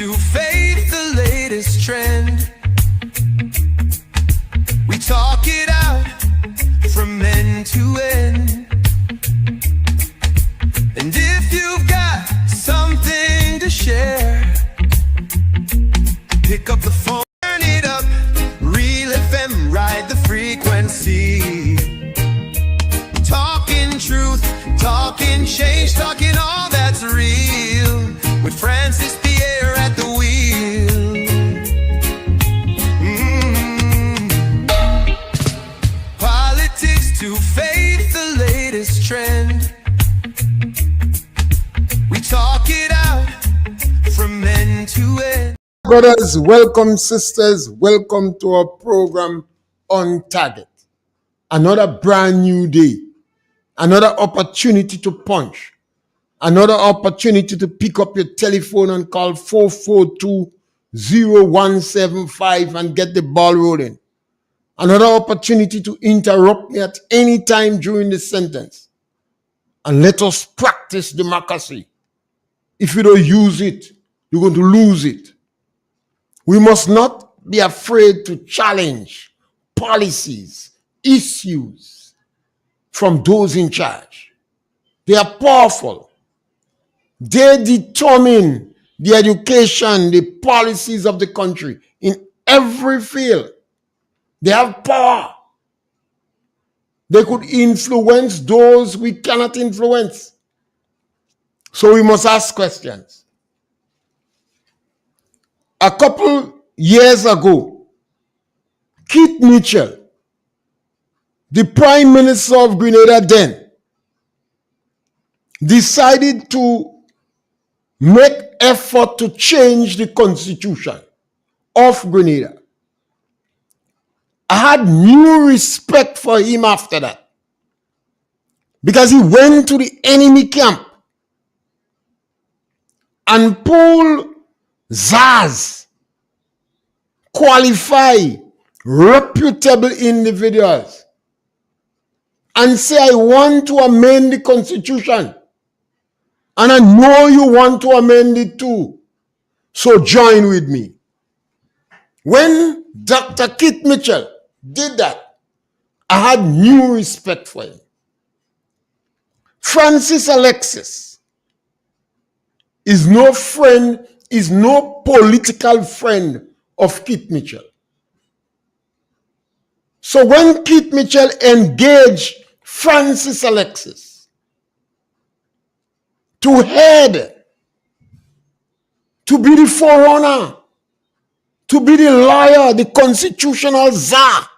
to faith, the latest trend. We talk it out from end to end. And if you've got something to share, pick up the phone, turn it up, Real FM, ride the frequency. Talking truth, talking change, talking all that's real, with Francis Pierre at the wheel. Politics to faith, the latest trend. We talk it out from end to end. Brothers, welcome, sisters, welcome to our program On Target. Another brand new day, another opportunity to punch, another opportunity to pick up your telephone and call 442-0175 and get the ball rolling. Another opportunity to interrupt me at any time during the sentence. And let us practice democracy. If you don't use it, you're going to lose it. We must not be afraid to challenge policies, issues from those in charge. They are powerful. They determine the education, the policies of the country in every field. They have power. They could influence those we cannot influence. So we must ask questions. A couple years ago, Keith Mitchell, the Prime Minister of Grenada then, decided to make effort to change the constitution of Grenada. I had new respect for him after that, because he went to the enemy camp and pulled ZAS, qualified, reputable individuals, and say, I want to amend the constitution. And I know you want to amend it too. So join with me. When Dr. Keith Mitchell did that, I had new respect for him. Francis Alexis is no friend, is no political friend of Keith Mitchell. So when Keith Mitchell engaged Francis Alexis to head, to be the forerunner, to be the lawyer, the constitutional czar,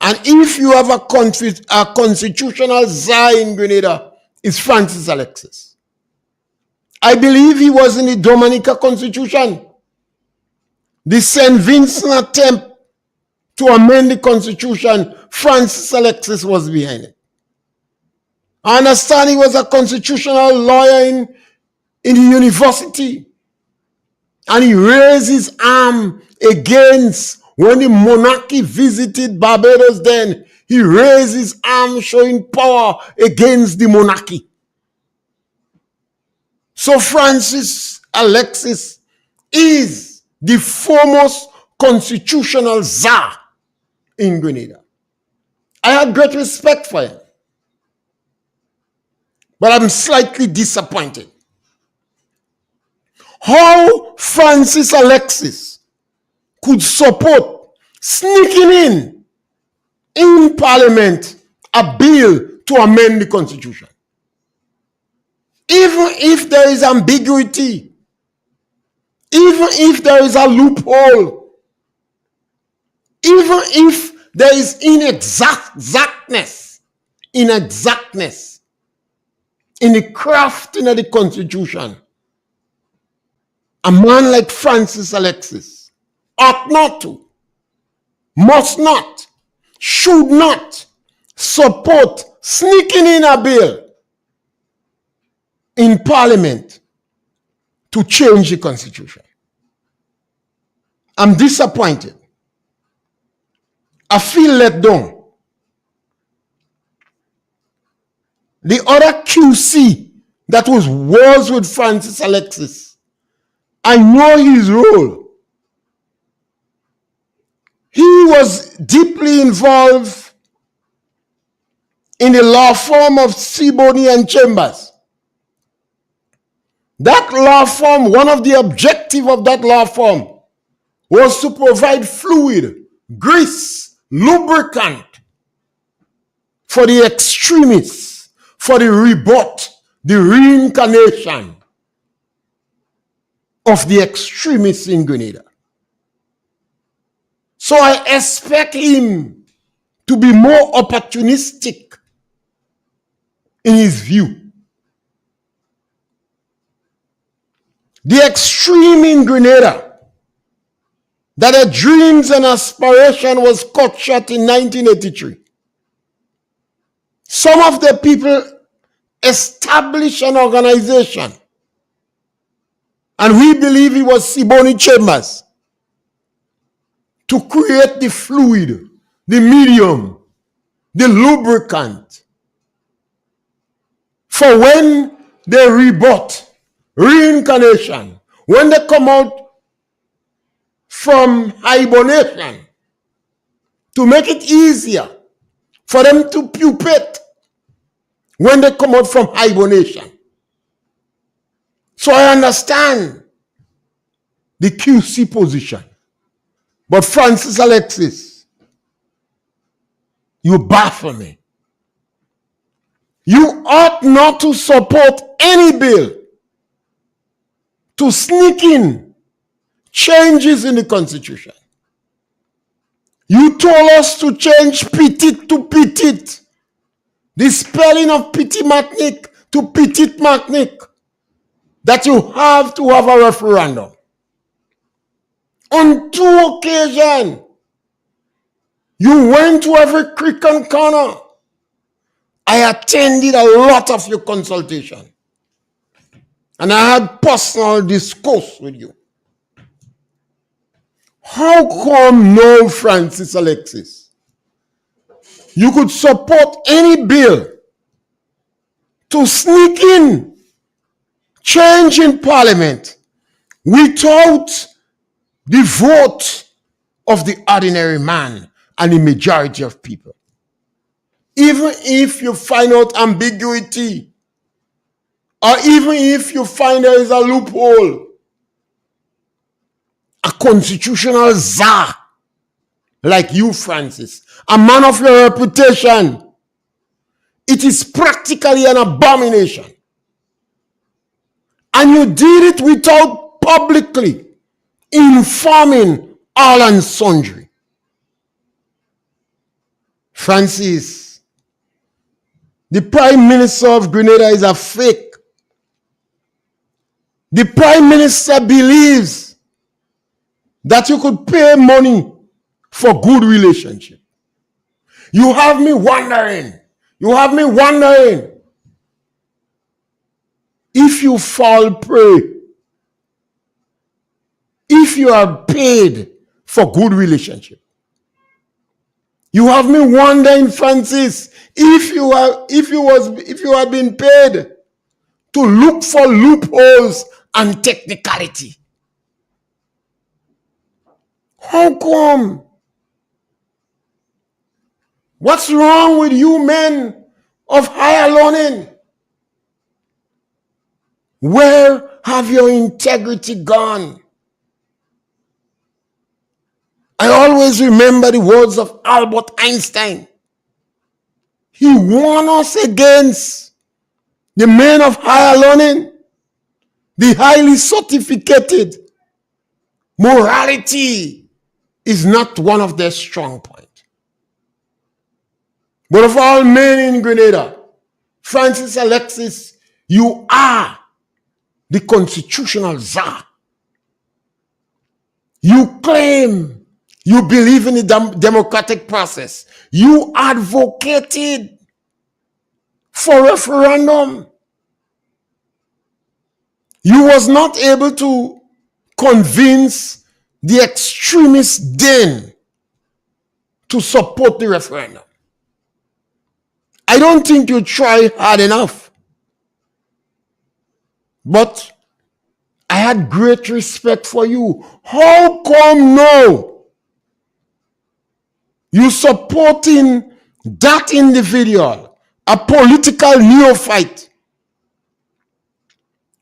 and if you have a constitutional czar in Grenada, it's Francis Alexis. I believe he was in the Dominica Constitution. The St. Vincent attempt to amend the Constitution, Francis Alexis was behind it. I understand he was a constitutional lawyer in the university. And he raised his arm against, when the monarchy visited Barbados then, he raised his arm showing power against the monarchy. So Francis Alexis is the foremost constitutional czar in Grenada. I had great respect for him. But I'm slightly disappointed. How Francis Alexis could support sneaking in Parliament a bill to amend the Constitution. Even if there is ambiguity, even if there is a loophole, even if there is inexactness in the crafting of the Constitution, a man like Francis Alexis ought not to, must not, should not support sneaking in a bill in Parliament to change the Constitution. I'm disappointed. I feel let down. The other QC that was with Francis Alexis I know his role. He was deeply involved in the law firm of Siboney and Chambers. That law firm, one of the objectives of that law firm was to provide fluid, grease, lubricant for the extremists, for the rebut, the reincarnation of the extremists in Grenada. So I expect him to be more opportunistic in his view. The extreme in Grenada, that their dreams and aspiration was cut short in 1983. Some of the people established an organization, and we believe it was Siboney Chambers, to create the fluid, the medium, the lubricant for when they rebut, reincarnation, when they come out from hibernation, to make it easier for them to pupate when they come out from hibernation. So I understand the QC position. But Francis Alexis, you baffle me. You ought not to support any bill to sneak in changes in the Constitution. You told us to change petit to petite, the spelling of petit matnik to petit matnik, that you have to have a referendum. On 2 occasions, you went to every creek and corner. I attended a lot of your consultation. And I had personal discourse with you. How come no, Francis Alexis, you could support any bill to sneak in change in Parliament without the vote of the ordinary man and the majority of people? Even if you find out ambiguity, or even if you find there is a loophole, a constitutional czar like you, Francis, a man of your reputation, it is practically an abomination. And you did it without publicly informing all and sundry. Francis, the Prime Minister of Grenada is a fake. The Prime Minister believes that you could pay money for good relationship. You have me wondering, if you fall prey, if you are paid for good relationship. You have me wondering, Francis, if you had been paid to look for loopholes and technicality. How come? What's wrong with you men of higher learning? Where have your integrity gone? I always remember the words of Albert Einstein. He warned us against the men of higher learning, the highly certificated. Morality is not one of their strong points. But of all men in Grenada, Francis Alexis, you are the constitutional czar. You claim you believe in the democratic process. You advocated for referendum. You was not able to convince the extremist then to support the referendum. I don't think you try hard enough. But I had great respect for you. How come no? You supporting that individual, a political neophyte,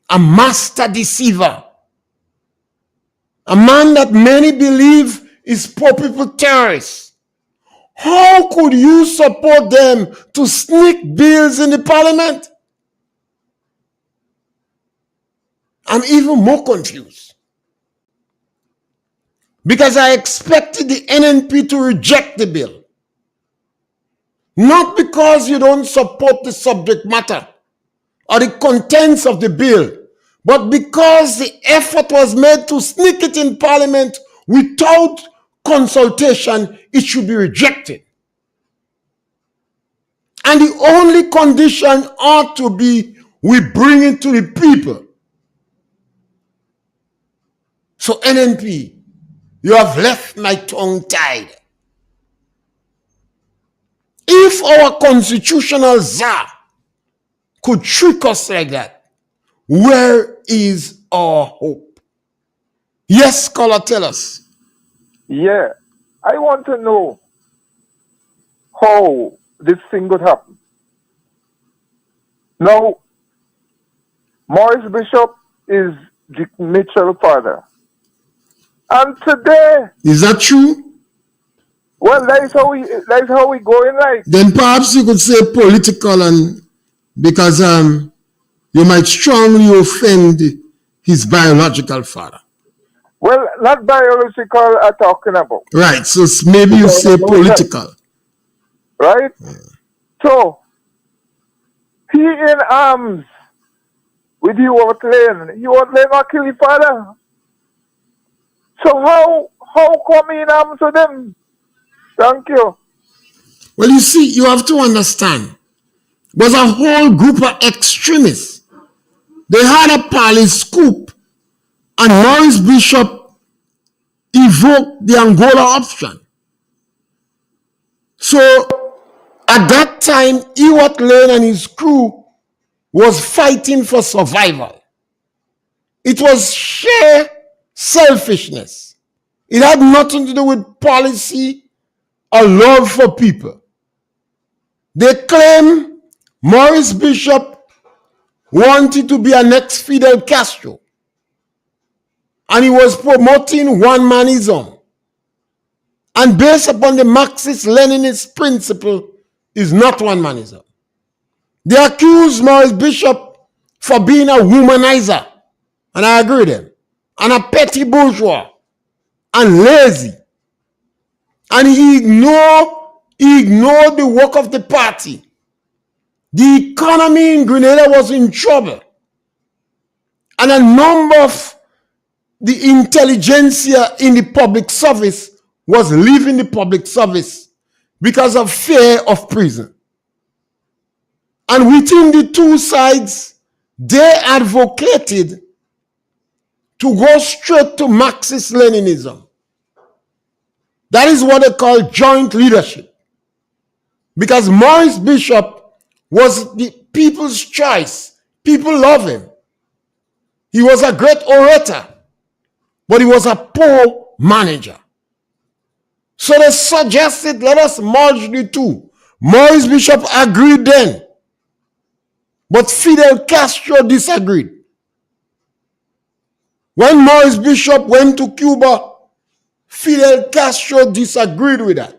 a master deceiver, a man that many believe is poor people terrorist. How could you support them to sneak bills in the parliament? I'm even more confused. Because I expected the NNP to reject the bill. Not because you don't support the subject matter or the contents of the bill, but because the effort was made to sneak it in parliament without consultation, it should be rejected. And the only condition ought to be we bring it to the people. So NNP, you have left my tongue tied. If our constitutional czar could trick us like that, where is our hope? Yes, scholar, tell us. Yeah, I want to know how this thing could happen. Now, Morris Bishop is the Mitchell father. And today, Is that true? well, that's how we going like. Then perhaps you could say political, and because you might strongly offend his biological father. Well, not biological I'm talking about, Right, so maybe you say political. right? So, he in arms with you out lane. You out lane not kill his father. So how come he in arms with them? Thank you. Well, you see, you have to understand, was a whole group of extremists. They had a palace scoop, and Morris Bishop evoked the Angola option. So at that time, Ewart Lane and his crew was fighting for survival. It was sheer selfishness. It had nothing to do with policy or love for people. They claim Morris Bishop wanted to be a next Fidel Castro, and he was promoting one-manism. And based upon the Marxist-Leninist principle, is not one-manism. They accuse Morris Bishop for being a womanizer, and I agree with them, and a petty bourgeois, and lazy. And he ignored the work of the party. The economy in Grenada was in trouble. And a number of the intelligentsia in the public service was leaving the public service because of fear of prison. And within the two sides, they advocated to go straight to Marxist-Leninism. That is what they call joint leadership. Because Morris Bishop was the people's choice. People love him. He was a great orator, but he was a poor manager. So they suggested, let us merge the two. Morris Bishop agreed then, but Fidel Castro disagreed. When Morris Bishop went to Cuba, Fidel Castro disagreed with that.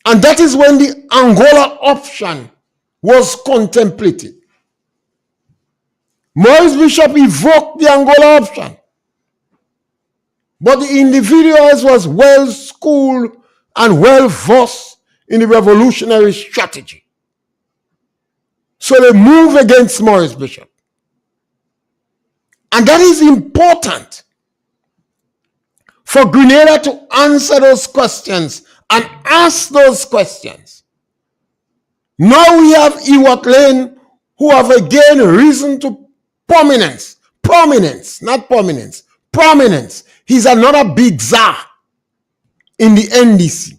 And that is when the Angola option was contemplated. Morris Bishop evoked the Angola option, but the individuals was well schooled and well versed in the revolutionary strategy. So they move against Morris Bishop. And that is important for Grenada to answer those questions and ask those questions. Now we have Ewart Lane, who have again risen to prominence. Prominence, not prominence. Prominence. He's another big czar in the NDC.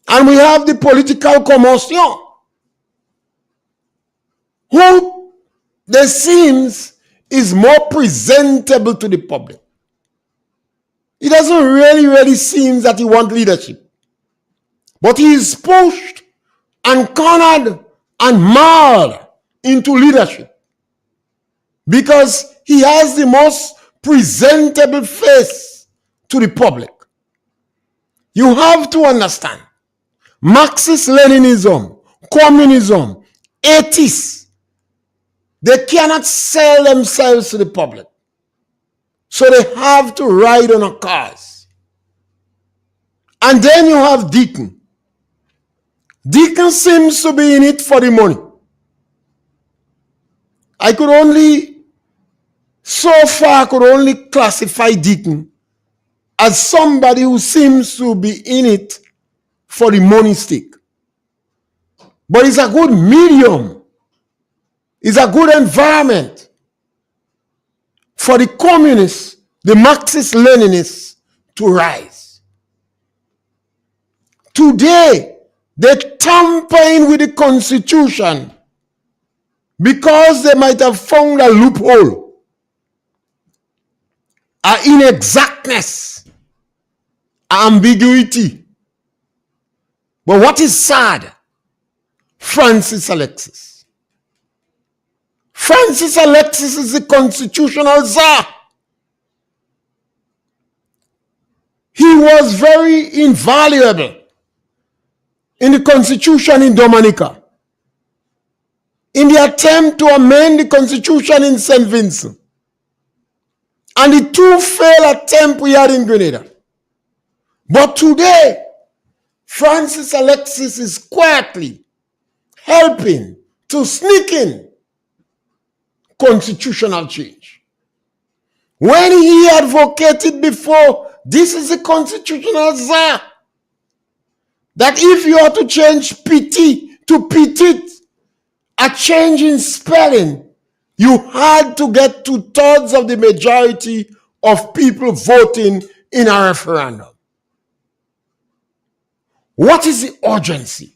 And we have the political commotion, who there seems is more presentable to the public. It doesn't really seem that he wants leadership. But he is pushed and cornered and mauled into leadership because he has the most presentable face to the public. You have to understand, Marxist-Leninism, communism, atheists, they cannot sell themselves to the public. So they have to ride on a cause. And then you have Deacon. Deacon seems to be in it for the money. So far, I could only classify Deacon as somebody who seems to be in it for the money stick. But it's a good medium. It's a good environment for the communists, the Marxist-Leninists to rise. Today, they tamper with the Constitution because they might have found a loophole, an inexactness, ambiguity. But what is sad? Francis Alexis. Francis Alexis is the constitutional czar. He was very invaluable in the constitution in Dominica, in the attempt to amend the constitution in St. Vincent, and the two failed attempts we had in Grenada. But today, Francis Alexis is quietly helping to sneak in constitutional change. When he advocated before, this is a constitutional czar, that if you are to change PT to petit, a change in spelling, you had to get 2/3 of the majority of people voting in a referendum. What is the urgency?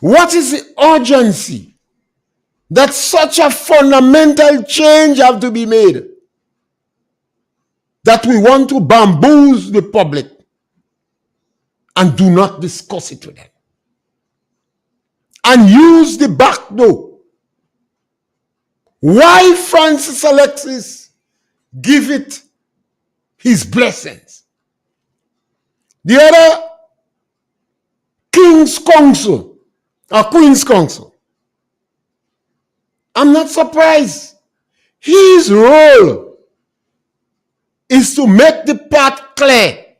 What is the urgency that such a fundamental change have to be made, that we want to bamboozle the public and do not discuss it with them, and use the back door? Why Francis Alexis give it his blessings? The other King's Council or Queen's Council, I'm not surprised. His role is to make the path clear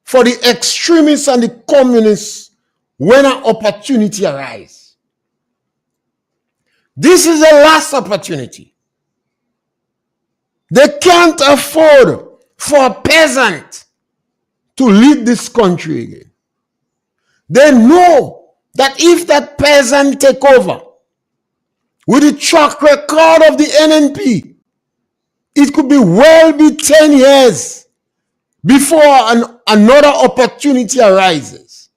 for the extremists and the communists when an opportunity arises. This is the last opportunity. They can't afford for a peasant to lead this country again. They know that if that peasant take over with the track record of the NNP, it could be 10 years before another opportunity arises.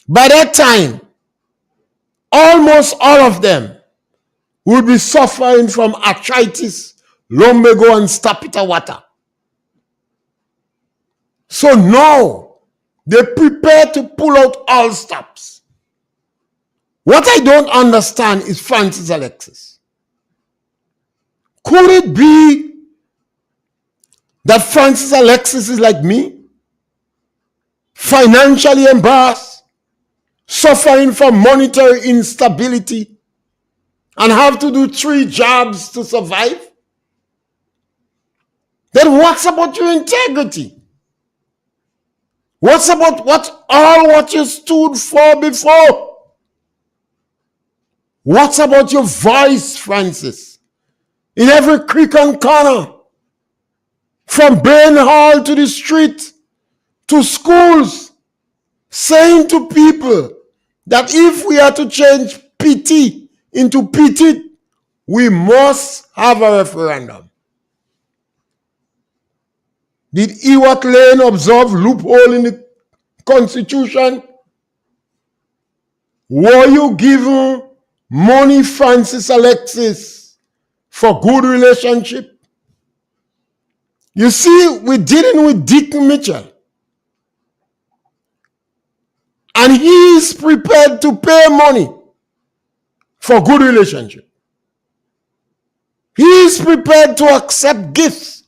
By that time, almost all of them will be suffering from arthritis, lumbago, and staphylococcus. So now, they prepare to pull out all stops. What I don't understand is Francis Alexis. Could it be that Francis Alexis is like me? Financially embarrassed, suffering from monetary instability, and have to do 3 jobs to survive? Then what's about your integrity? What's about what you stood for before? What's about your voice, Francis? In every creek and corner, from Bain Hall to the street, to schools, saying to people that if we are to change PT into petit, we must have a referendum. Did Ewart Lane observe loophole in the Constitution? Were you given money Francis Alexis for good relationship. You see, we're dealing with Dick Mitchell. And he is prepared to pay money for good relationship. He is prepared to accept gifts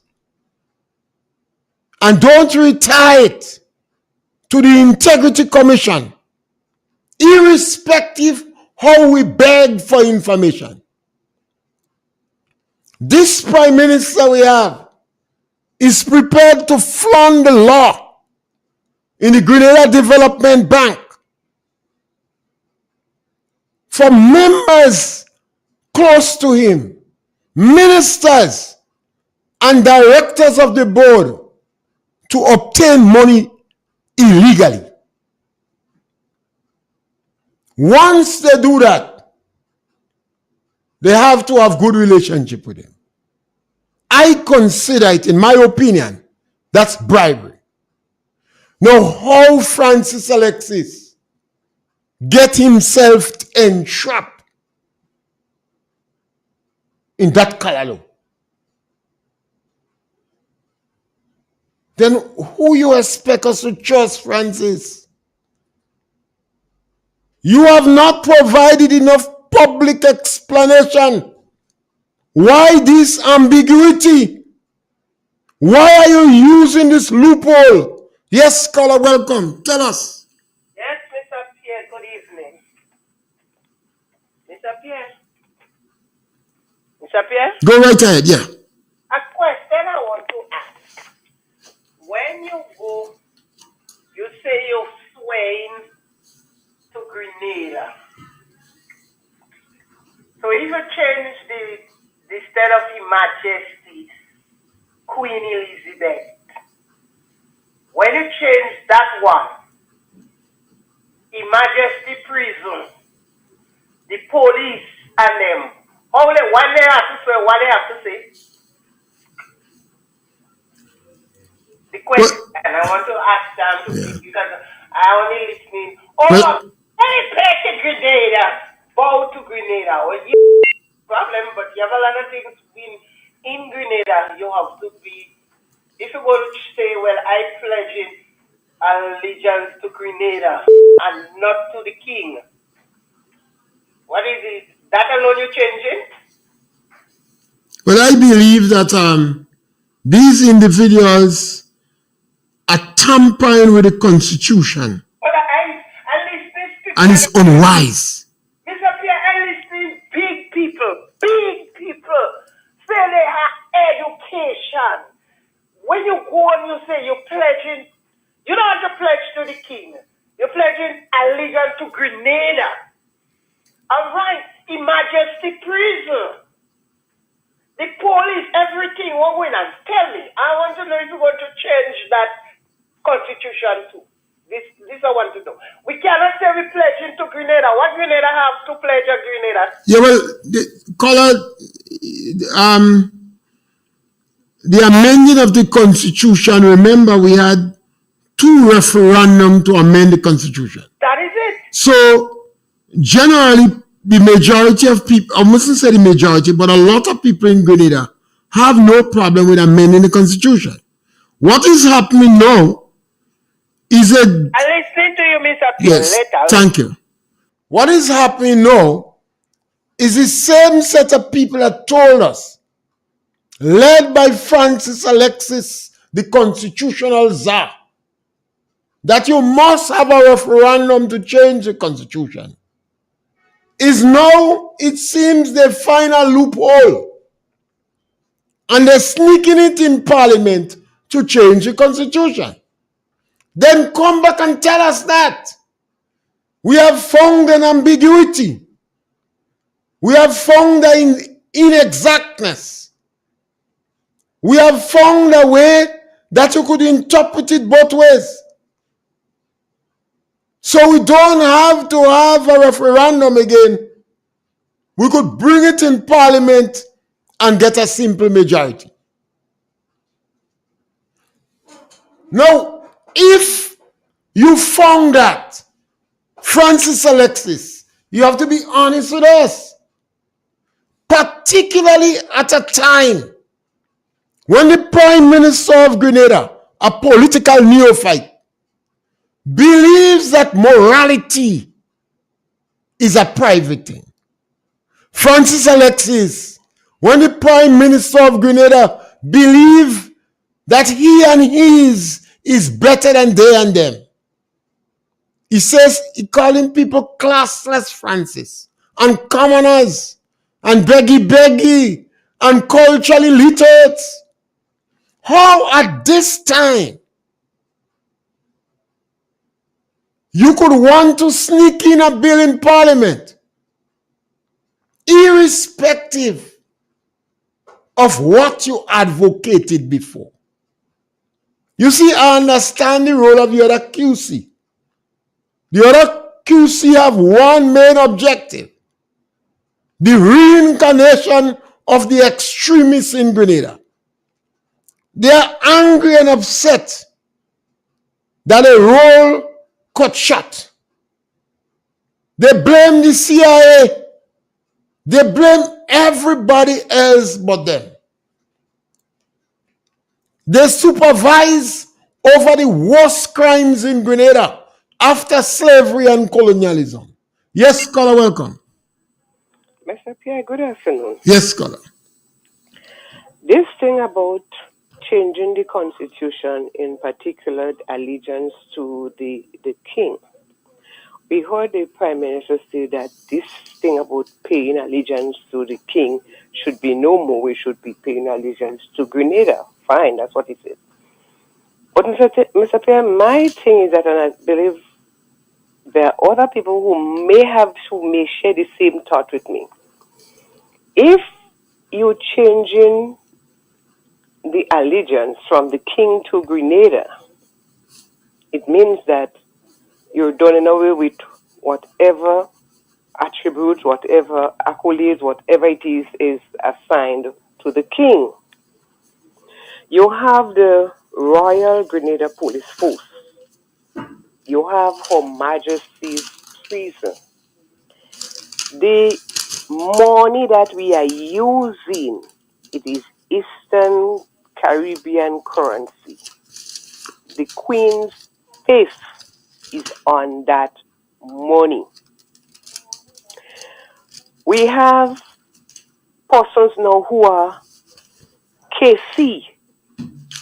and don't retire it to the Integrity Commission, irrespective how we beg for information. This Prime Minister we have is prepared to flaunt the law in the Grenada Development Bank for members close to him, ministers and directors of the board, to obtain money illegally. Once they do that, they have to have good relationship with him. I consider it, in my opinion, that's bribery. Now, how Francis Alexis get himself entrapped in that callaloo? Then who you expect us to trust, Francis? You have not provided enough public explanation. Why this ambiguity? Why are you using this loophole? Yes, caller, welcome. Tell us. Yes, Mr. Pierre, good evening. Mr. Pierre? Mr. Pierre? Go right ahead, yeah. A question I want to ask. When you go, you say you're swaying to Grenada. So if you change the state of Her Majesty, Queen Elizabeth, when you change that one, Her Majesty prison, the police and them, what they have to say, what they have to say? The question, and I want to ask them to speak because I only listening. Any place in Grenada, bow to Grenada, or you problem, but you have a lot of things in Grenada. You have to be, if you go to say, well, I pledge allegiance to Grenada and not to the king. What is it? That alone you changing? Well, I believe that these individuals are tampering with the Constitution, But I listen to and it's unwise. Mr. Pierre, I listen big people say they have education. When you go and you say you're pledging, you don't have to pledge to the king. You're pledging allegiance to Grenada. All right, Her Majesty prison. The police, everything, what going on? Tell me. I want to know if you're going to change that constitution too. This I want to know. We cannot say we pledging to Grenada. What Grenada have to pledge to Grenada? Yeah, well, the amending of the Constitution, remember we had 2 referendums to amend the Constitution. That is it. So, generally, the majority of people, I mustn't say the majority, but a lot of people in Grenada have no problem with amending the Constitution. What is happening now is a... I'm listening to you, Mr. Pierre. Yes, Later. thank you. What is happening now is the same set of people that told us, led by Francis Alexis, the constitutional czar, that you must have a referendum to change the Constitution, is now, it seems, they find a loophole. And they're sneaking it in Parliament to change the Constitution. Then come back and tell us that we have found an ambiguity. We have found an inexactness. We have found a way that you could interpret it both ways. So we don't have to have a referendum again. We could bring it in Parliament and get a simple majority. Now, if you found that Francis Alexis You have to be honest with us. Particularly at a time when the Prime Minister of Grenada, a political neophyte, believes that morality is a private thing. Francis Alexis, when the Prime Minister of Grenada believes that he and his is better than they and them. He says he calling people classless Francis and commoners and beggy and culturally literate. How at this time you could want to sneak in a bill in Parliament irrespective of what you advocated before? You see, I understand the role of the other QC. The other QC have one main objective: the reincarnation of the extremists in Grenada. They are angry and upset that a roll cut short. They blame the CIA. They blame everybody else but them. They supervise over the worst crimes in Grenada after slavery and colonialism. Yes, scholar, welcome. Mr. Pierre, good afternoon. Yes, scholar. This thing about changing the constitution, in particular allegiance to the king, we heard the Prime Minister say that this thing about paying allegiance to the king should be no more. We should be paying allegiance to Grenada. Fine, that's what he said. But Mr. Pierre, my thing is that, and I believe there are other people who may share the same thought with me. If you're changing the allegiance from the king to Grenada, it means that you're done away with whatever attributes, whatever accolades, whatever it is assigned to the king. You have the Royal Grenada Police Force. You have Her Majesty's prison. The money that we are using, it is Eastern Caribbean currency. The Queen's face is on that money. We have persons now who are KC.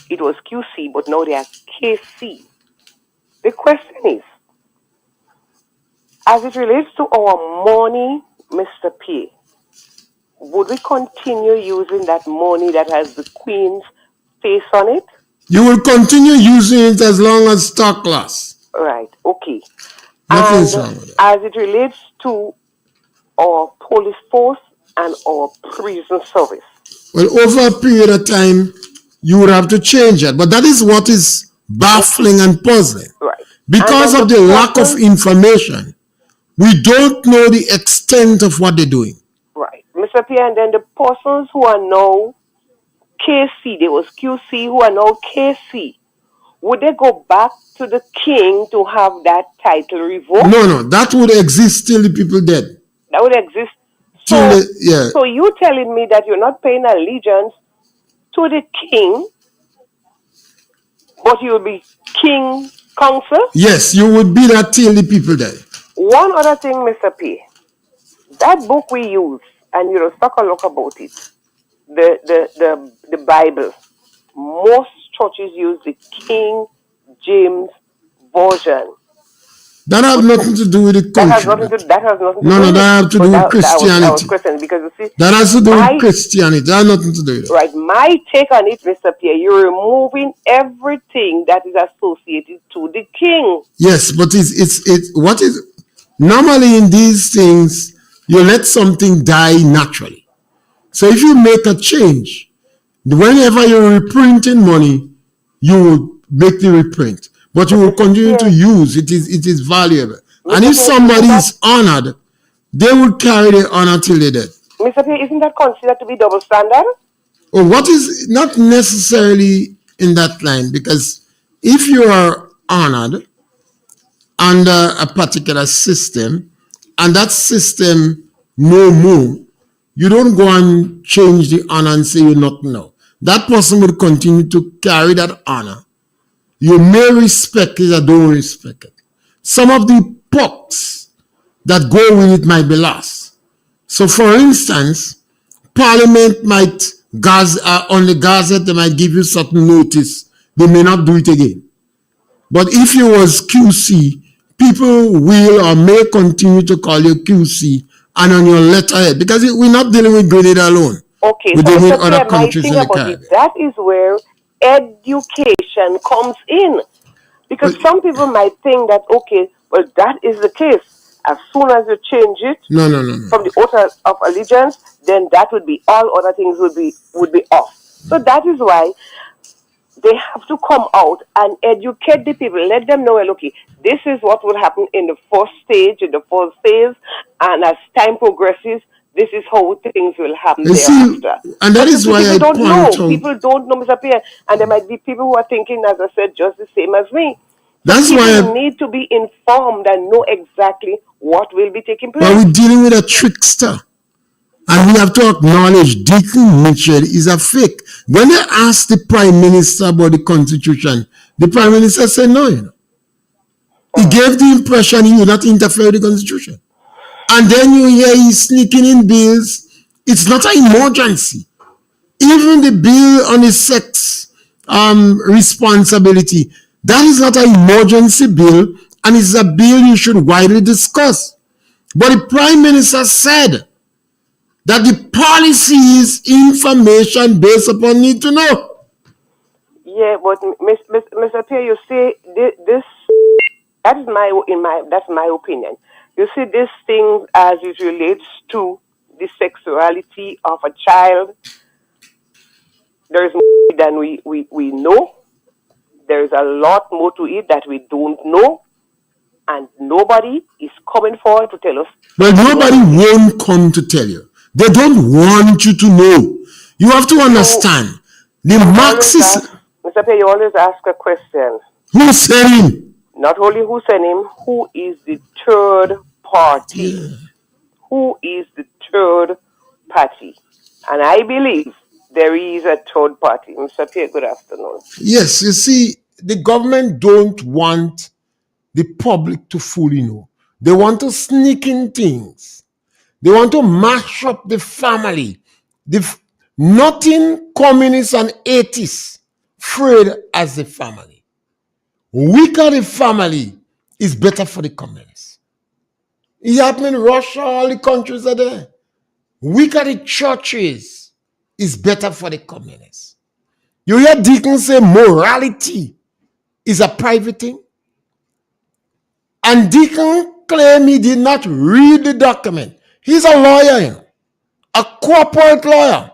It was QC, but now they are KC. The question is, as it relates to our money, Mr. P, would we continue using that money that has the Queen's face on it? You will continue using it as long as stock lasts. Right, okay. Nothing's And wrong with it. as it relates to our police force and our prison service. Well, over a period of time, you would have to change it. But that is what is baffling and puzzling. Right. Because And of then the the lack of information, we don't know the extent of what they're doing. Right. Mr. Pierre, and then the persons who are now KC, there was QC who are now KC, would they go back to the king to have that title revoked? No, that would exist till the people dead. That would exist. So you telling me that you're not paying allegiance to the king, but you'll be king counsel? Yes, you would be that till the people die. One other thing, Mr. P, that book we use, and you know, talk a lot about it, the Bible. Most churches use the King James Version. That has nothing to do with the country. That has nothing to do that has to do with Christianity. I was questioning because you see, that has to do with Christianity. That has nothing to do with it. Right. My take on it, Mr. Pierre, you're removing everything that is associated to the king. Yes, but it's what is normally in these things, you let something die naturally. So if you make a change, whenever you're reprinting money, you will make the reprint. But you will continue to use it. It is valuable. And if somebody is honored, they will carry the honor till they're dead. Mr. Pierre, isn't that considered to be double standard? Or what is not necessarily in that line, because if you are honored under a particular system and that system no more, you don't go and change the honor and say you're not now. That person will continue to carry that honor. You may respect it or don't respect it. Some of the perks that go with it might be lost. So, for instance, Parliament might on the Gazette they might give you certain notice. They may not do it again. But if you was QC, people will or may continue to call you QC and on your letterhead, because we're not dealing with Grenada alone. Okay, We're so dealing with Mr. other Pierre, my countries thing in the about it, Caribbean. that is where education comes in. Because But- some people might think that, okay, well, that is the case. As soon as you change it No. from the oath of allegiance, then that would be, all other things would be off. So that is why they have to come out and educate the people. Let them know, well, okay, this is what will happen in the first stage, in the first phase, and as time progresses, this is how things will happen You see, thereafter. and that But is why I people don't know. point out. People don't know, Mr. Pierre. And there might be people who are thinking, as I said, just the same as me. That's People why need to be informed and know exactly what will be taking place. we're dealing with a trickster. And we have to acknowledge Deacon Mitchell is a fake. When they asked the Prime Minister about the Constitution, the Prime Minister said no. He gave the impression he would not interfere with the Constitution. And then you hear he's sneaking in bills. It's not an emergency. Even the bill on the sex responsibility, that is not an emergency bill, and it's a bill you should widely discuss. But the Prime Minister said that the policy is information based upon need to know. Yeah, but Mr. Pierre, you see, this that's my opinion. You see, this thing as it relates to the sexuality of a child, there is more than we know. There is a lot more to it that we don't know, and nobody is coming forward to tell us. Well, nobody won't come to tell you. They don't want you to know. You have to understand. The Marxists. Mr. Pierre, you always ask a question. Who said him? Not only who sent him, who is the third party? Yeah. Who is the third party? And I believe there is a third party. Mr. Pierre, good afternoon. Yes, you see, the government don't want the public to fully know. They want to sneak in things. They want to mash up the family. Nothing communists and atheists afraid as the family. Weaker the family is better for the communists. It happened in Russia, all the countries are there. Weaker the churches is better for the communists. You hear Deacon say morality is a private thing. And Deacon claimed he did not read the document. He's a lawyer, a corporate lawyer.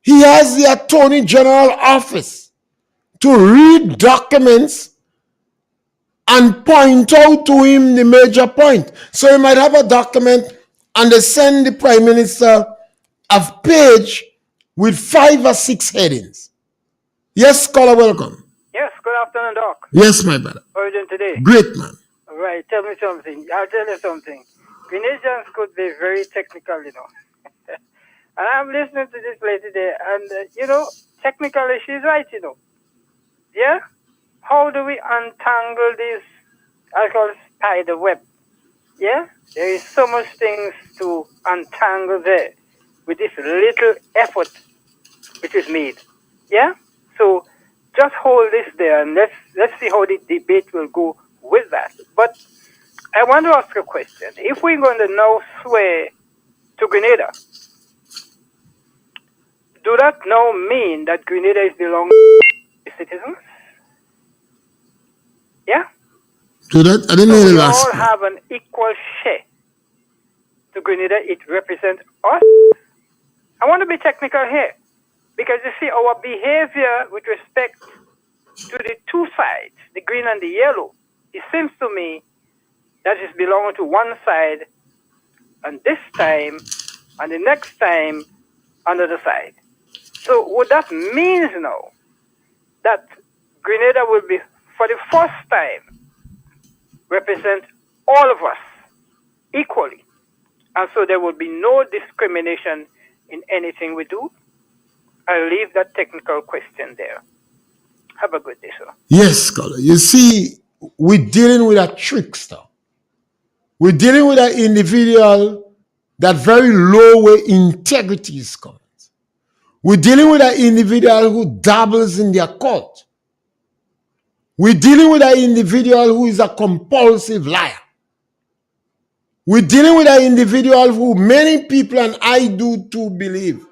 He has the Attorney General office to read documents and point out to him the major point. So he might have a document and they send the Prime Minister a page with 5 or 6 headings. Yes, scholar, welcome. Yes, good afternoon, Doc. Yes, my brother. How are you doing today? Great, man. All right, tell me something. I'll tell you something. Grenadians could be very technical, And I'm listening to this lady there, and, technically she's right, Yeah? How do we untangle this, I call it spider web? Yeah? There is so much things to untangle there with this little effort which is made. Yeah? So just hold this there and let's see how the debate will go with that. But I want to ask a question. If we're going to now swear to Grenada, do that now mean that Grenada is belonging to citizens? Yeah? So that I didn't know the We last all one. have an equal share to Grenada. It represents us. I want to be technical here because you see our behavior with respect to the two sides, the green and the yellow, it seems to me that is belonging to one side, and this time and the next time another side. So what that means now that Grenada will be for the first time represent all of us equally. And so there will be no discrimination in anything we do. I'll leave that technical question there. Have a good day, sir. Yes, scholar. You see, we're dealing with a trickster. We're dealing with an individual that very low way integrity is coming. We're dealing with an individual who dabbles in their cult. We're dealing with an individual who is a compulsive liar. We're dealing with an individual who many people, and I do too, believe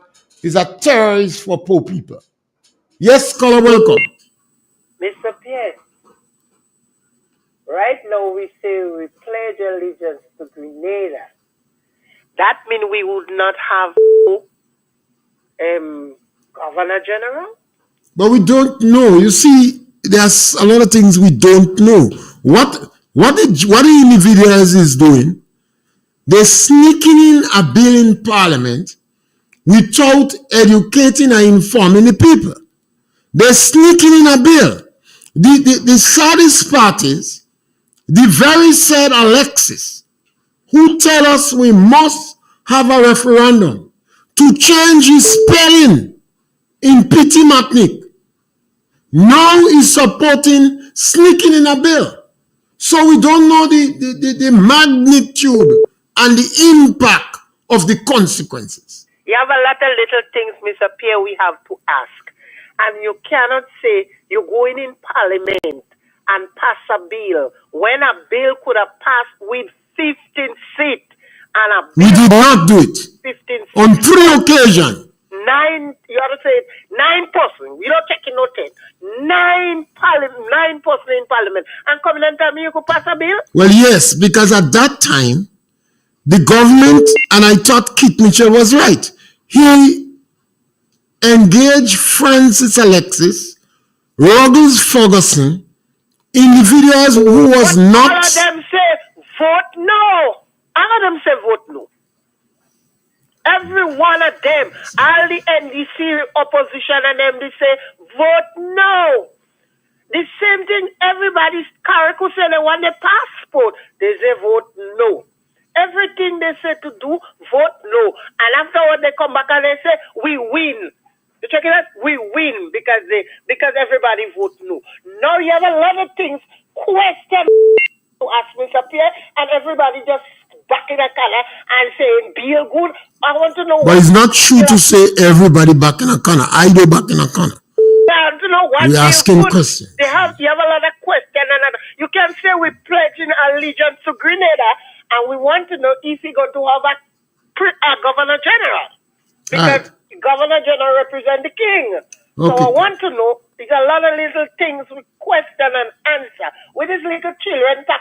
is a terrorist for poor people. Yes, scholar, welcome. Mr. Pierre, right now we say we pledge allegiance to Grenada. That means we would not have Governor General? But we don't know. You see, there's a lot of things we don't know. What the individuals is doing, they're sneaking in a bill in parliament without educating and informing the people. They're sneaking in a bill. The saddest part is the very said Alexis, who tell us we must have a referendum to change his spelling in Pity Matnik, now is supporting sneaking in a bill. So we don't know the magnitude and the impact of the consequences. You have a lot of little things, Mr. Pierre, we have to ask. And you cannot say you're going in parliament and pass a bill when a bill could have passed with 15 seats. And a bill We did not do it 15 seats. on 3 occasions. 9, you have to say 9 persons. We don't take no 10. 9 persons in parliament. And come and tell me you could pass a bill? Well, yes, because at that time, the government, and I thought Kit Mitchell was right, he engaged Francis Alexis, Ruggles Ferguson, individuals who was All not... of them say vote no. All of them say vote no. Every one of them, all the NDC opposition and them, they say vote no. The same thing, everybody's Karaku say they want a passport. They say vote no. Everything they say to do, vote no. And afterward they come back and they say, we win. You check it out? We win because everybody vote no. Now you have a lot of things, question to ask Mr. Pierre, and everybody just back in a corner and saying, Bill good. I want to know But it's not true to say everybody back in a corner. I go back in a corner. I want to know what We're asking good. questions. You have a lot of questions. And you can say we're pledging allegiance to Grenada, and we want to know if we're going to have a Governor General. Because Governor General represents the King. So Okay. I want to know, there's a lot of little things we question and answer. With these little children, that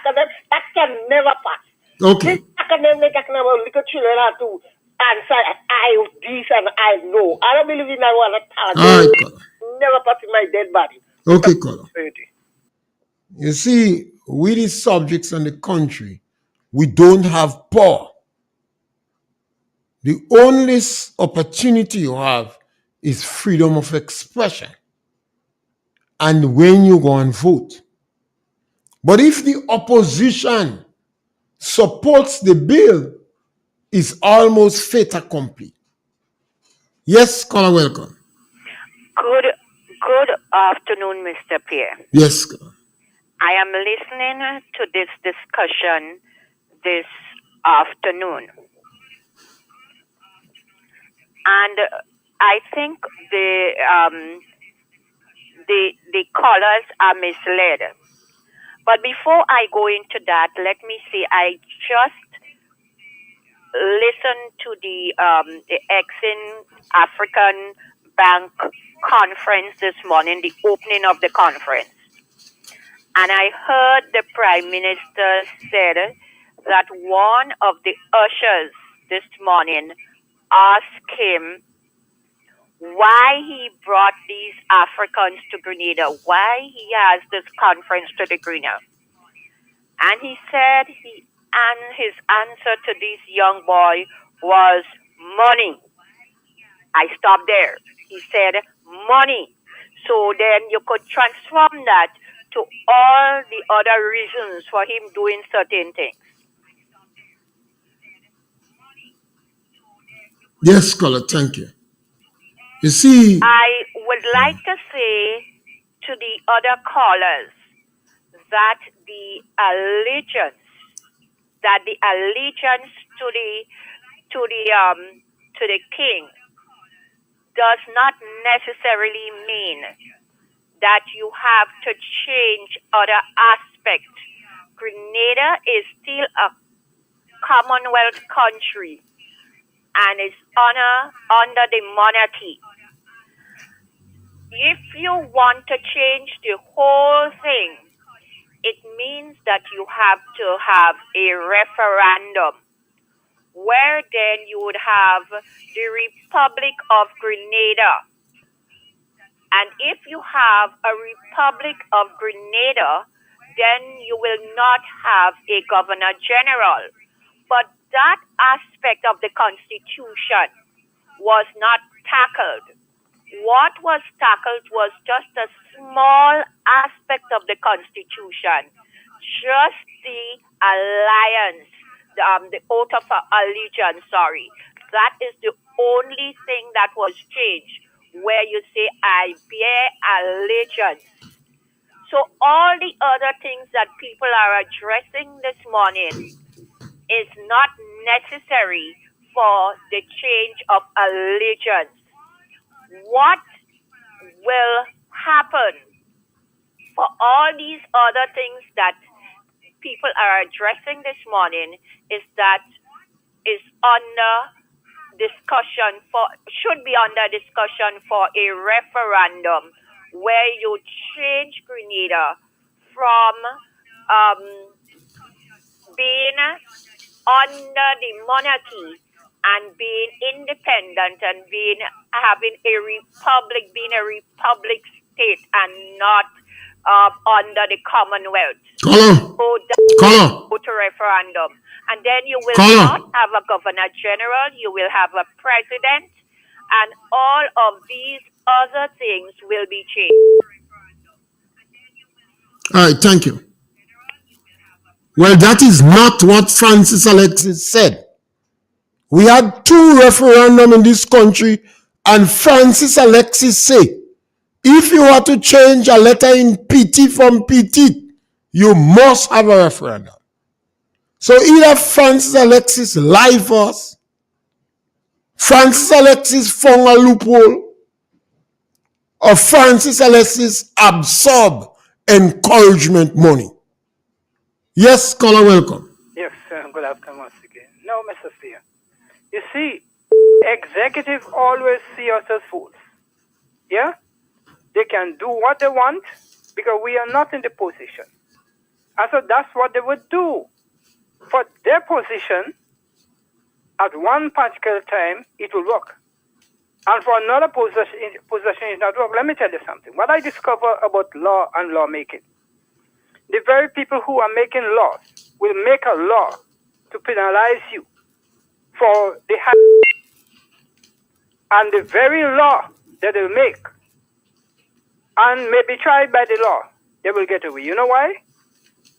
can never pass. Okay. This academic talking about little children have to answer I this and I know. I don't believe in that one at all. All right, caller. Never pass in my dead body. Okay, caller. You see, with the subjects and the country, we don't have power. The only opportunity you have is freedom of expression. And when you go and vote. But if the opposition supports the bill, it's almost fait accompli. Yes, caller, welcome. Good afternoon, Mr. Pierre. Yes, caller. I am listening to this discussion this afternoon. And I think the callers are misled. But before I go into that, let me see. I just listened to the Exim African Bank conference this morning, the opening of the conference. And I heard the Prime Minister said that one of the ushers this morning asked him why he brought these Africans to Grenada, why he has this conference to the Grenada. And he said his answer to this young boy was money. I stopped there. He said money. So then you could transform that to all the other reasons for him doing certain things. Yes, scholar, thank you. You see, I would like to say to the other callers that the allegiance to the king does not necessarily mean that you have to change other aspects. Grenada is still a Commonwealth country and is under the monarchy. If you want to change the whole thing, it means that you have to have a referendum where then you would have the Republic of Grenada. And if you have a Republic of Grenada, then you will not have a Governor General. But that aspect of the Constitution was not tackled. What was tackled was just a small aspect of the Constitution, just the alliance, the oath of allegiance, sorry. That is the only thing that was changed, where you say, I bear allegiance. So all the other things that people are addressing this morning is not necessary for the change of allegiance. What will happen for all these other things that people are addressing this morning is under discussion should be under discussion for a referendum where you change Grenada from being under the monarchy and being independent and having a republic, being a republic state and not under the Commonwealth. Go to referendum. And then you will not have a Governor General, you will have a president, and all of these other things will be changed. all right, thank you. Well, that is not what Francis Alexis said. We had 2 referendums in this country, and Francis Alexis said, if you are to change a letter in PT from PT, you must have a referendum. So either Francis Alexis lied for us, Francis Alexis found a loophole, or Francis Alexis absorbed encouragement money. Yes, scholar, welcome. Yes, good afternoon once again. No, Mr. Pierre. You see, executive always see us as fools. Yeah? They can do what they want because we are not in the position. And so that's what they would do. For their position, at one particular time, it will work. And for another position, it not work. Let me tell you something. What I discover about law and lawmaking, the very people who are making laws will make a law to penalize you for the and the very law that they make and may be tried by the law, they will get away. You know why?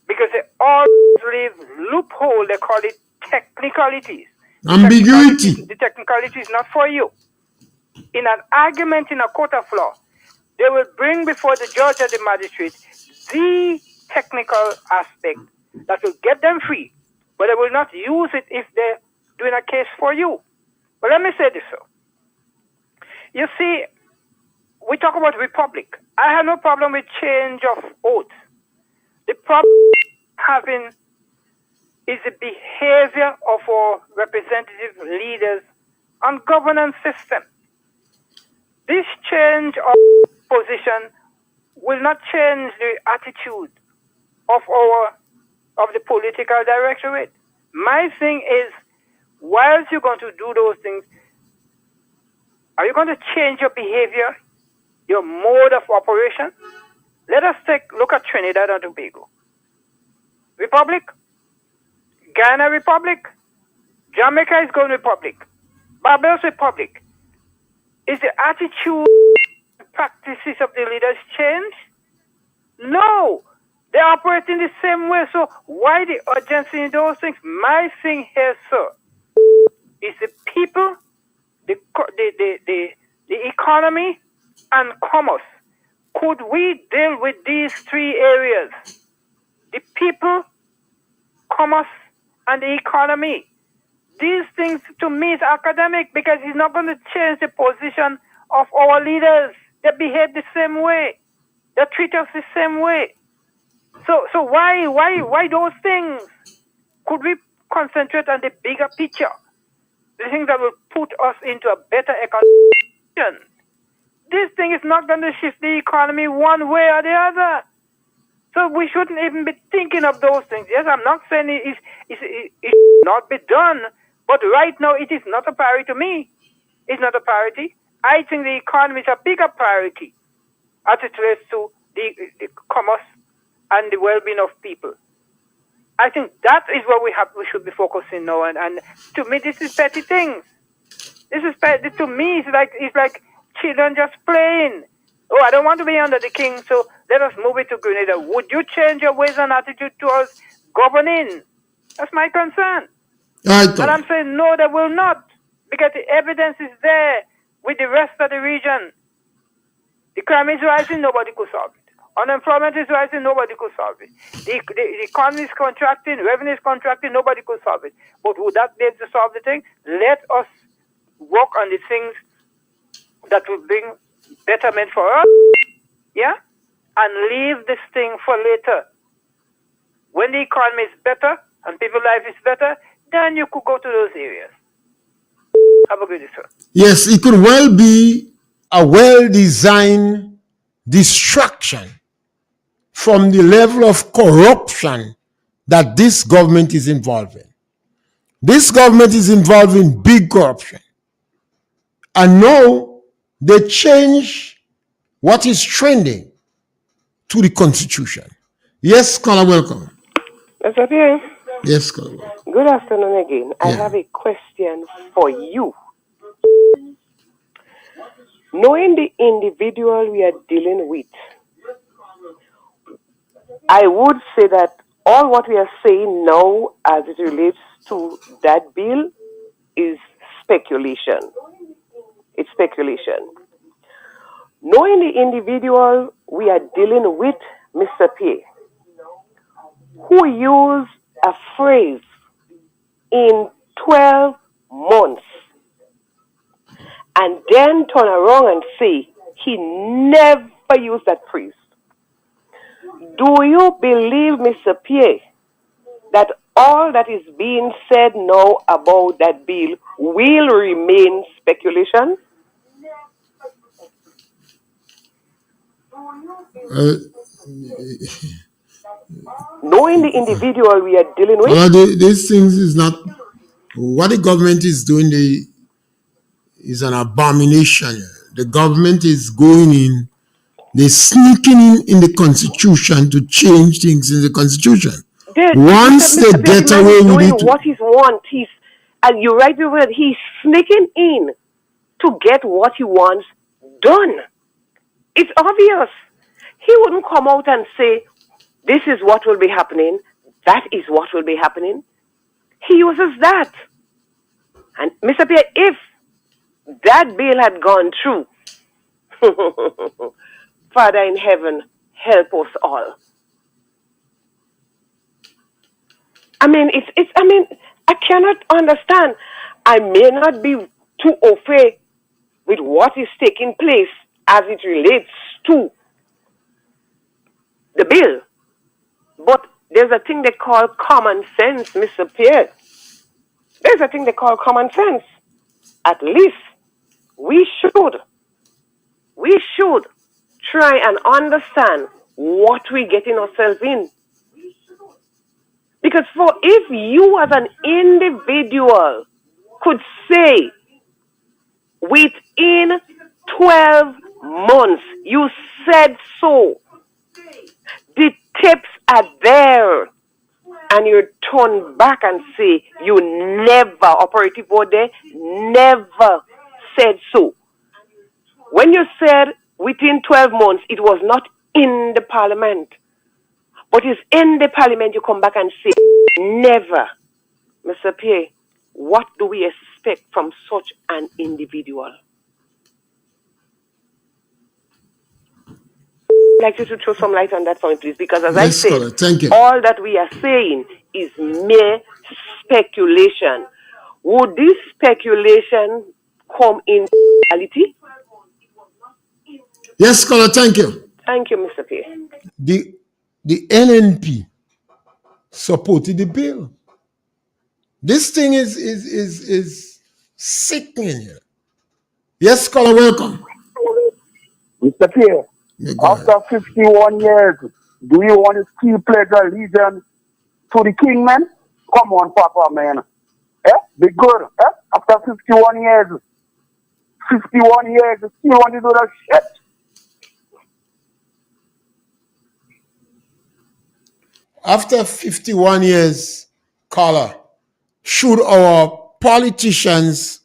Because they always leave loophole, they call it technicalities. Ambiguity. The technicality is not for you. In an argument in a court of law, they will bring before the judge or the magistrate the technical aspect that will get them free, but they will not use it if they're doing a case for you. But let me say this, sir. You see, we talk about republic. I have no problem with change of oath. The problem having is the behavior of our representative leaders and governance system. This change of position will not change the attitude of the political directorate. My thing is, whilst you're going to do those things, are you going to change your behavior, your mode of operation? Let us look at Trinidad and Tobago. Republic, Ghana Republic, Jamaica is going Republic, Barbados Republic. Is the attitude and practices of the leaders changed? No. They operate in the same way. So why the urgency in those things? My thing here, sir, is the people economy, and commerce. Could we deal with these three areas? The people, commerce, and the economy. These things to me is academic because it's not going to change the position of our leaders. They behave the same way. They treat us the same way. So why those things? Could we concentrate on the bigger picture? The things that will put us into a better economy. This thing is not going to shift the economy one way or the other. So we shouldn't even be thinking of those things. Yes, I'm not saying it should not be done, but right now it is not a priority to me. It's not a priority. I think the economy is a bigger priority as it relates to the commerce and the well-being of people. I think that is what we should be focusing now. And to me, this is petty things. This is petty. To me, it's like children just playing. Oh, I don't want to be under the king, so let us move it to Grenada. Would you change your ways and attitude towards governing? That's my concern. And I'm saying no, they will not, because the evidence is there with the rest of the region. The crime is rising, nobody could solve it. Unemployment is rising, nobody could solve it. The economy is contracting, revenue is contracting, nobody could solve it. But would that be able to solve the thing? Let us work on the things that will bring betterment for us, yeah? And leave this thing for later. When the economy is better and people's life is better, then you could go to those areas. Have a good day, sir. Yes, it could well be a well-designed distraction from the level of corruption that this government is involved in. This government is involved in big corruption. And now they change what is trending to the Constitution. Yes, caller, welcome. Mr. Pierre. Yes, caller, welcome. Good afternoon again. Yeah. I have a question for you. Knowing the individual we are dealing with, I would say that all what we are saying now as it relates to that bill is speculation. It's speculation. Knowing the individual we are dealing with, Mr. Pierre, who used a phrase in 12 months and then turn around and say he never used that phrase. Do you believe, Mr. Pierre, that all that is being said now about that bill will remain speculation? Knowing the individual we are dealing with? Well, these things is not what the government is doing. Is an abomination. The government is going in, they're sneaking in the Constitution to change things in the Constitution. Once they get away with it, what he wants, and you write the word, he's sneaking in to get what he wants done. It's obvious. He wouldn't come out and say, this is what will be happening, that is what will be happening. He uses that. And Mr. Pierre, if that bill had gone through, Father in heaven, help us all. I mean, I cannot understand. I may not be too au fait with what is taking place as it relates to the bill. But there's a thing they call common sense, Mr. Pierre. There's a thing they call common sense. At least we should try and understand what we're getting ourselves in. Because if you as an individual could say within 12 months, you said so, the tips are there, and you turn back and say you never, operative word there, never said so. When you said within 12 months, it was not in the parliament. But it's in the parliament, you come back and say, never. Mr. Pierre, what do we expect from such an individual? like you to throw some light on that point, please, because as I Yes, said, scholar. Thank you. all that we are saying is mere speculation. Would this speculation come in reality? Yes, scholar. Thank you. Thank you, Mr. Pierre. The NNP supported the bill. This thing is sickening here. Yes, scholar. Welcome. Mr. Pierre, Yeah, go ahead. after 51 years, do you want to still pledge allegiance to the king, man? Come on, Papa, man. Eh? Be good. Eh? After 51 years, 51 years, you still want to do that shit? After 51 years, caller, should our politicians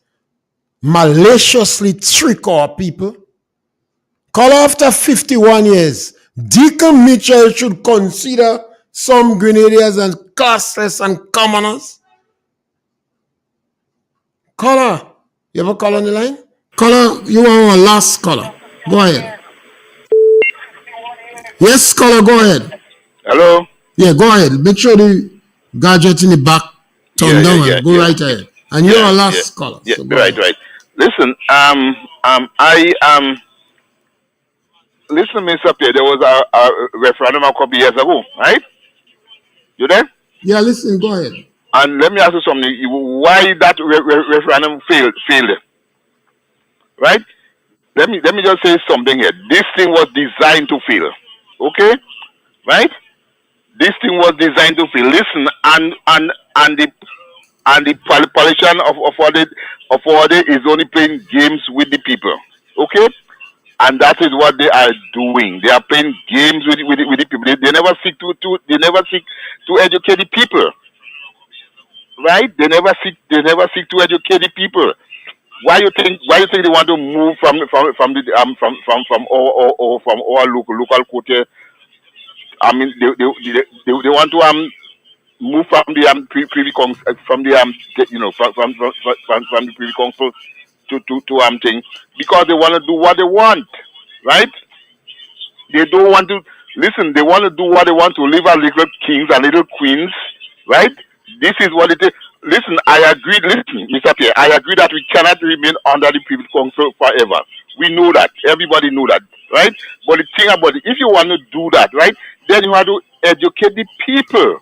maliciously trick our people? Caller, after 51 years, Deacon Mitchell should consider some Grenadiers and classless and commoners. Caller, you have a call on the line? Caller, you are our last caller. Go ahead. Yes, caller, go ahead. Hello? Yeah, go ahead. Make sure the gadget in the back turn down and go right ahead. And you're our last caller. Yeah, So go right, ahead. right. Listen, listen, Mr. Pierre, there was a referendum a couple years ago, right? You there? Yeah, listen, go ahead. And let me ask you something. Why that referendum failed? Right? Let me just say something here. This thing was designed to fail. Okay? Right? This thing was designed to fail. Listen, and the politician of all day is only playing games with the people. Okay? And that is what they are doing. They are playing games with the people. They never seek to educate the people. Right? They never seek to educate the people. Why you think they want to move from our local quarter? I mean, they want to move from the privy council from the from the privy council to thing, because they want to do what they want, right? They don't want to listen. They want to do what they want to live as little kings and little queens, right? This is what it is. Listen, I agree. Listen, Mr. Pierre, I agree that we cannot remain under the privy council forever. We know that. Everybody know that, right? But the thing about it, if you want to do that, right, then you have to educate the people.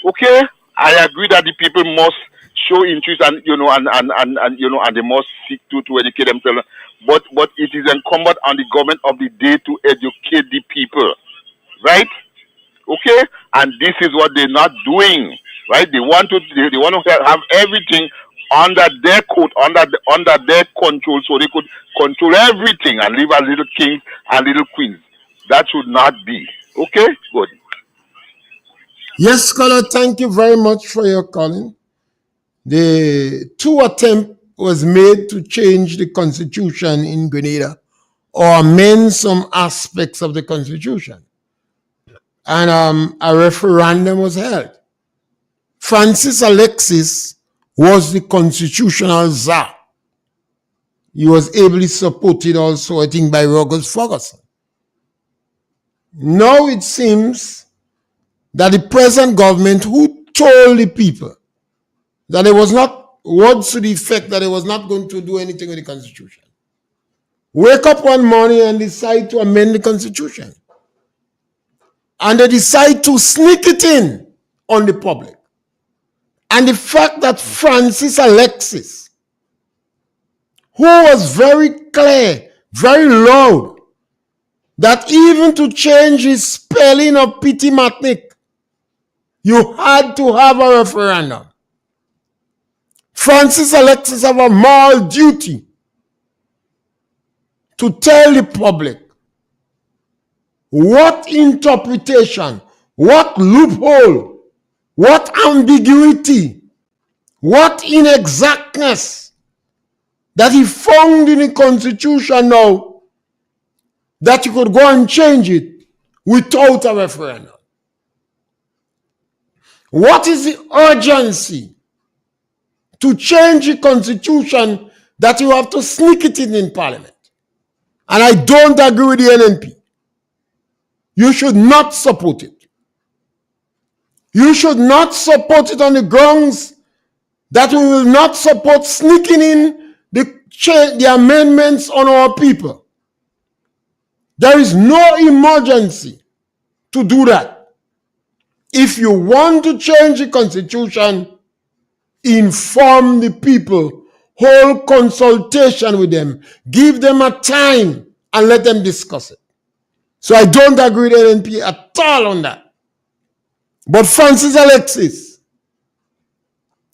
Okay? I agree that the people must show interest and and they must seek to educate themselves. But it is incumbent on the government of the day to educate the people. Right? Okay? And this is what they're not doing. Right? They want to have everything under their coat, under their control, so they could control everything and live as little kings and little queens. That should not be. Okay? Good. Yes, caller, thank you very much for your calling. The 2 attempt was made to change the constitution in Grenada or amend some aspects of the constitution. And a referendum was held. Francis Alexis was the constitutional czar. He was ably supported also, I think, by Rogers Ferguson. Now it seems that the present government, who told the people that it was not, words to the effect that it was not going to do anything with the Constitution, wake up one morning and decide to amend the Constitution. And they decide to sneak it in on the public. And the fact that Francis Alexis, who was very clear, very loud, that even to change his spelling of Pity Matnik, you had to have a referendum. Francis Alexis have a moral duty to tell the public what interpretation, what loophole, what ambiguity, what inexactness that he found in the Constitution now that you could go and change it without a referendum. What is the urgency to change the Constitution that you have to sneak it in Parliament? And I don't agree with the NNP. you should not support it. You should not support it on the grounds that we will not support sneaking in the amendments on our people. There is no emergency to do that. If you want to change the constitution, inform the people, hold consultation with them, give them a time and let them discuss it. So I don't agree with NP at all on that. But Francis Alexis,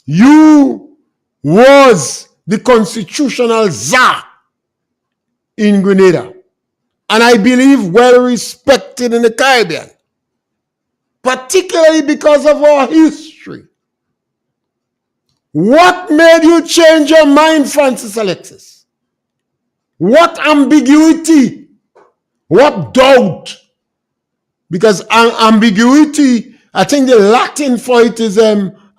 you was the constitutional czar in Grenada. And I believe well respected in the Caribbean, particularly because of our history. What made you change your mind, Francis Alexis? What ambiguity? What doubt? Because ambiguity, I think the Latin for it is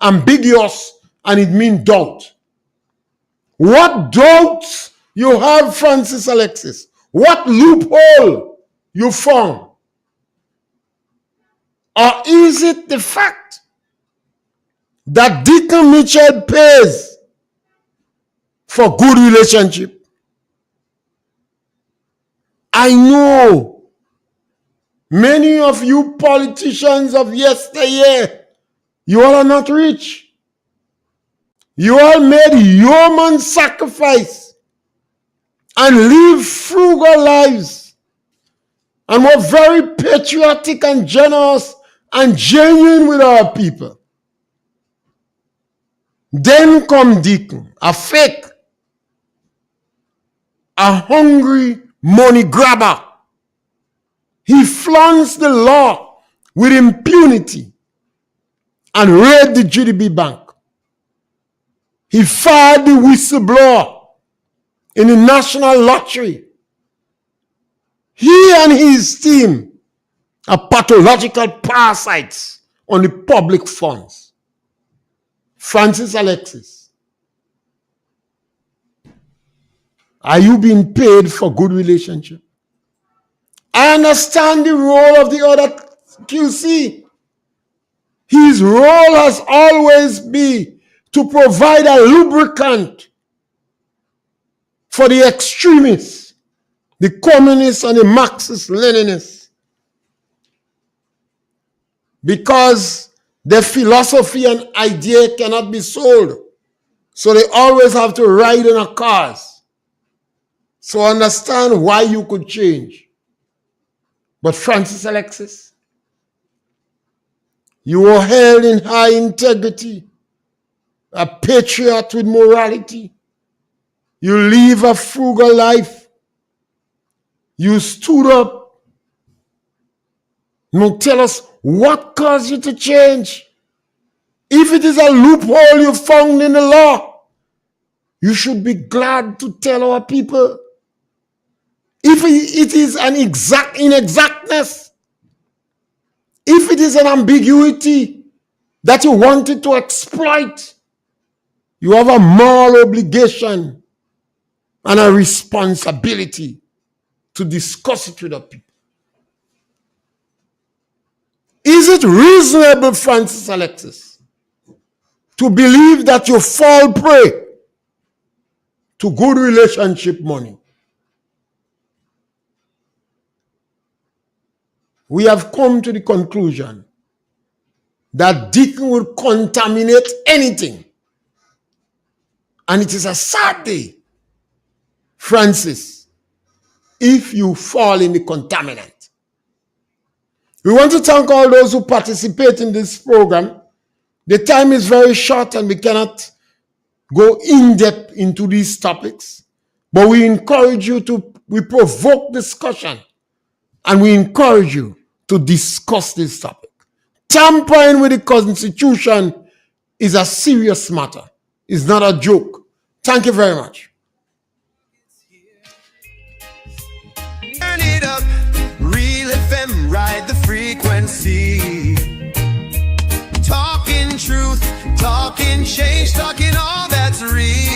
ambiguous, and it means doubt. What doubts you have, Francis Alexis? What loophole you found? Or is it the fact that Deacon Mitchell pays for good relationship? I know many of you politicians of yesteryear, you all are not rich. You all made human sacrifice and live frugal lives and were very patriotic and generous and genuine with our people. Then come Deacon, a fake, a hungry money grabber. He flaunts the law with impunity and raided the GDB Bank. He fired the whistleblower in the national lottery. He and his team are pathological parasites on the public funds. Francis Alexis, are you being paid for good relationship? I understand the role of the other QC. His role has always been to provide a lubricant for the extremists, the communists and the Marxist-Leninists, because their philosophy and idea cannot be sold. So they always have to ride in a cars. So understand why you could change. But Francis Alexis, you were held in high integrity, a patriot with morality. You live a frugal life. You stood up. Now tell us what caused you to change. If it is a loophole you found in the law, you should be glad to tell our people. If it is an inexactness, if it is an ambiguity that you wanted to exploit, you have a moral obligation and a responsibility to discuss it with the people. Is it reasonable, Francis Alexis, to believe that you fall prey to good relationship money? We have come to the conclusion that Deacon will contaminate anything. And it is a sad day, Francis, if you fall in the contaminant. We want to thank all those who participate in this program. The time is very short and we cannot go in depth into these topics, but we encourage you we provoke discussion and we encourage you to discuss this topic. Tampering with the Constitution is a serious matter. It's not a joke. Thank you very much. Turn it up, Real FM, ride the frequency. Talking truth, talking change, talking all that's real.